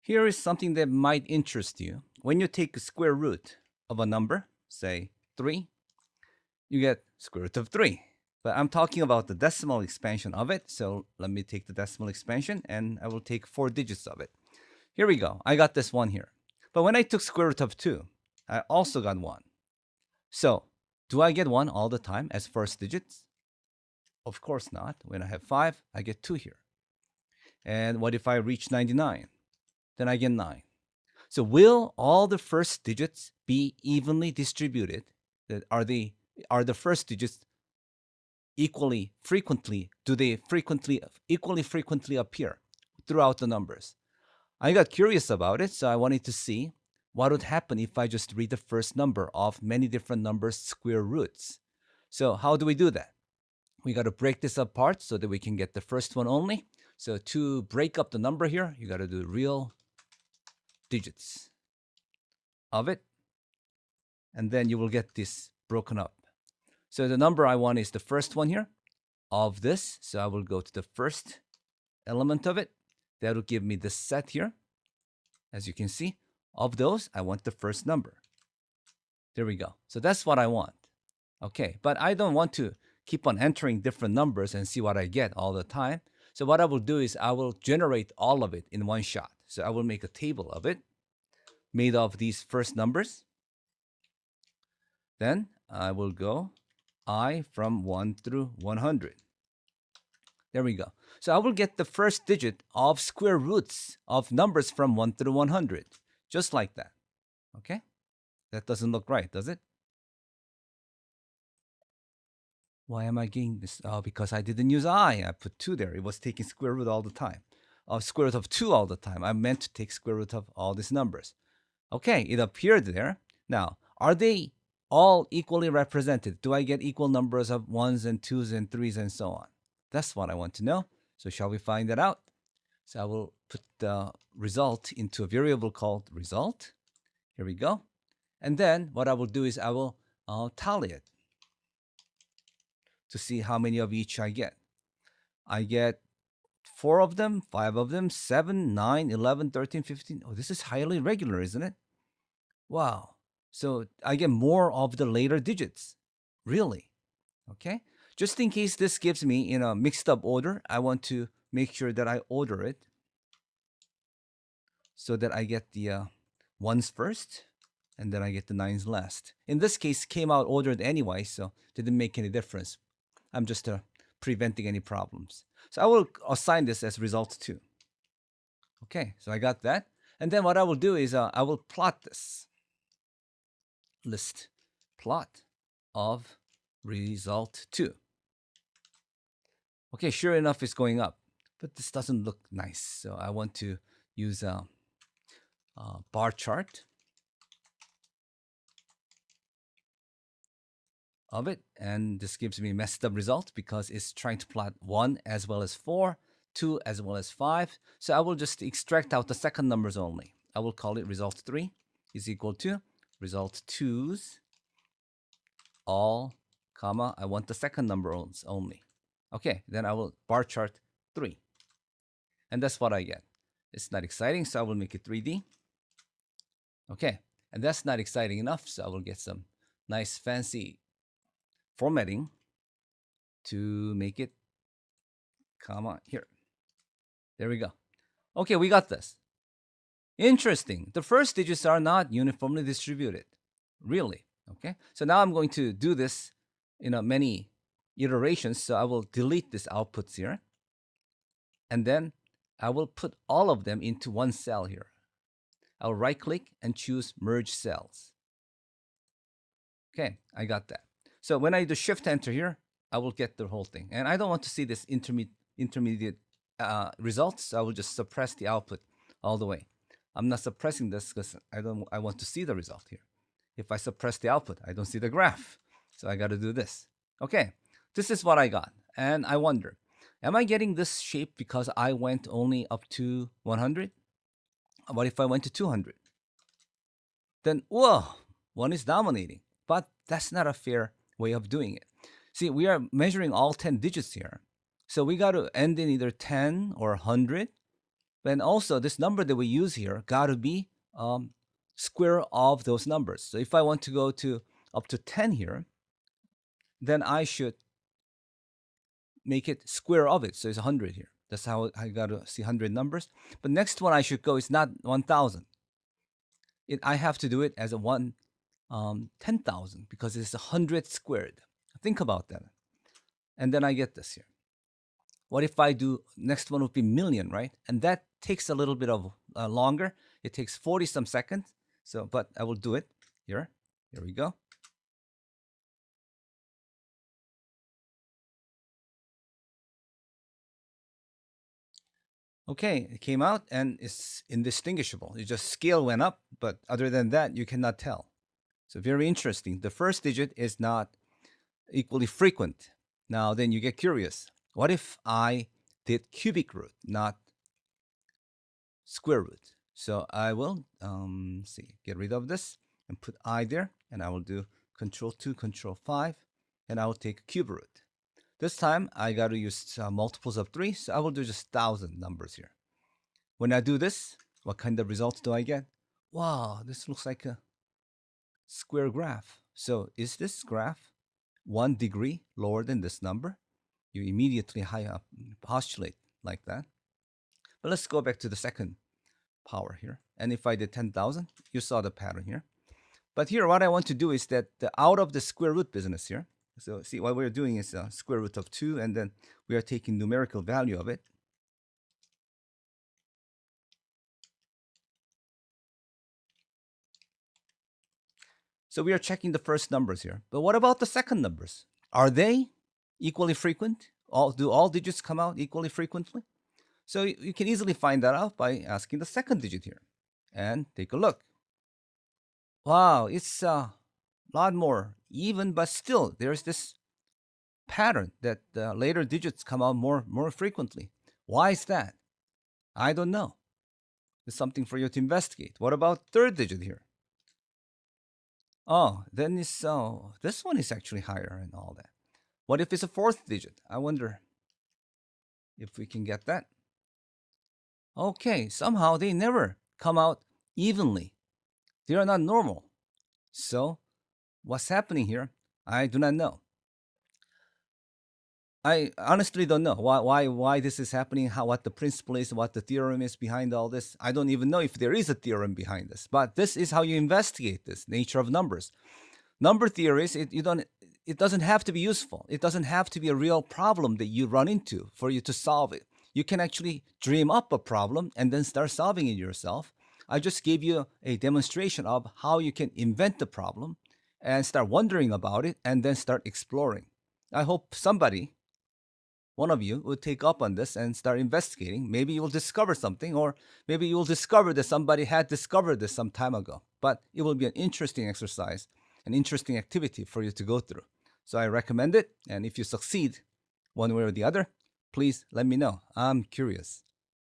Here is something that might interest you. When you take the square root of a number, say 3, you get square root of 3. But I'm talking about the decimal expansion of it. So let me take the decimal expansion and I will take 4 digits of it. Here we go. I got this one here. But when I took square root of 2, I also got 1. So do I get 1 all the time as first digits? Of course not. When I have 5, I get 2 here. And what if I reach 99? Then I get 9. So will all the first digits be evenly distributed? Are the first digits equally frequently? Do they equally frequently appear throughout the numbers? I got curious about it, so I wanted to see what would happen if I just read the first number of many different numbers' square roots. So how do we do that? We got to break this apart so that we can get the first one only. So to break up the number here, you got to do real digits of it. And then you will get this broken up. So the number I want is the first one here of this. So I will go to the first element of it. That will give me this set here. As you can see, of those, I want the first number. There we go. So that's what I want. Okay, but I don't want to keep on entering different numbers and see what I get all the time. So what I will do is I will generate all of it in one shot. So I will make a table of it made of these first numbers. Then I will go I from 1 through 100. There we go. So I will get the first digit of square roots of numbers from 1 through 100. Just like that. Okay? That doesn't look right, does it? Why am I getting this? Oh, because I didn't use I put 2 there. It was taking square root all the time. Square root of 2 all the time. I meant to take square root of all these numbers. Okay, it appeared there. Now, are they all equally represented? Do I get equal numbers of 1s and 2s and 3s and so on? That's what I want to know. So shall we find that out? So I will put the result into a variable called result. Here we go. And then what I will do is I will tally it to see how many of each I get. I get 4 of them, 5 of them, 7, 9, 11, 13, 15. Oh, this is highly regular, isn't it? Wow. So I get more of the later digits. Really? Okay. Just in case this gives me in a mixed up order, I want to make sure that I order it so that I get the 1s first and then I get the 9s last. In this case, came out ordered anyway, so didn't make any difference. I'm just preventing any problems. So I will assign this as result 2. Okay, so I got that. And then what I will do is I will plot this list plot of result 2. Okay, sure enough, it's going up, but this doesn't look nice. So I want to use a bar chart of it, and this gives me a messed up result because it's trying to plot 1 as well as 4, 2 as well as 5. So I will just extract out the second numbers only. I will call it result 3 is equal to result 2's all, comma, I want the second number only. Okay, then I will bar chart 3. And that's what I get. It's not exciting, so I will make it 3D. Okay, and that's not exciting enough, so I will get some nice fancy formatting to make it, comma, here. There we go. Okay, we got this. Interesting. The first digits are not uniformly distributed. Really. Okay, so now I'm going to do this in many iterations. So I will delete these outputs here. And then I will put all of them into one cell here. I'll right click and choose merge cells. Okay, I got that. So when I do shift enter here, I will get the whole thing. And I don't want to see this intermediate results. So I will just suppress the output all the way. I'm not suppressing this because I want to see the result here. If I suppress the output, I don't see the graph. So I got to do this. Okay, this is what I got. And I wonder, am I getting this shape because I went only up to 100? What if I went to 200? Then, whoa, 1 is dominating. But that's not a fair way of doing it. See, we are measuring all 10 digits here. So we got to end in either 10 or 100 And also, this number that we use here got to be square of those numbers. So if I want to go to up to 10 here, then I should make it square of it. So it's 100 here. That's how I got to see 100 numbers. But next one I should go is not 1,000. I have to do it as a 10,000 because it's 100 squared. Think about that. And then I get this here. What if I do, next one would be million, right? And that takes a little bit of longer. It takes 40 some seconds. So, but I will do it here. Here we go. Okay, it came out and it's indistinguishable. It just scale went up, but other than that, you cannot tell. So very interesting. The first digit is not equally frequent. Now then you get curious. What if I did cubic root, not square root? So I will get rid of this and put I there, and I will do Control 2, Control 5, and I will take cube root. This time I got to use multiples of 3, so I will do just 1,000 numbers here. When I do this, what kind of results do I get? Wow, this looks like a square graph. So is this graph 1 degree lower than this number? You immediately postulate like that. But let's go back to the second power here. And if I did 10,000, you saw the pattern here. But here, what I want to do is that out of the square root business here, so see what we're doing is square root of 2, and then we are taking numerical value of it. So we are checking the first numbers here. But what about the second numbers? Are they equally frequent? Do all digits come out equally frequently? So you can easily find that out by asking the second digit here. And take a look. Wow, it's a lot more even, but still there's this pattern that later digits come out more frequently. Why is that? I don't know. It's something for you to investigate. What about third digit here? Oh, then this one is actually higher and all that. What if it's a fourth digit? I wonder if we can get that. Okay, somehow they never come out evenly. They are not normal. So, what's happening here? I do not know. I honestly don't know why this is happening, what the principle is, what the theorem is behind all this. I don't even know if there is a theorem behind this. But this is how you investigate this nature of numbers. Number theories, it doesn't have to be useful. It doesn't have to be a real problem that you run into for you to solve it. You can actually dream up a problem and then start solving it yourself. I just gave you a demonstration of how you can invent the problem and start wondering about it and then start exploring. I hope somebody, one of you, would take up on this and start investigating. Maybe you will discover something, or maybe you will discover that somebody had discovered this some time ago. But it will be an interesting exercise, an interesting activity for you to go through. So I recommend it. And if you succeed one way or the other, please let me know. I'm curious.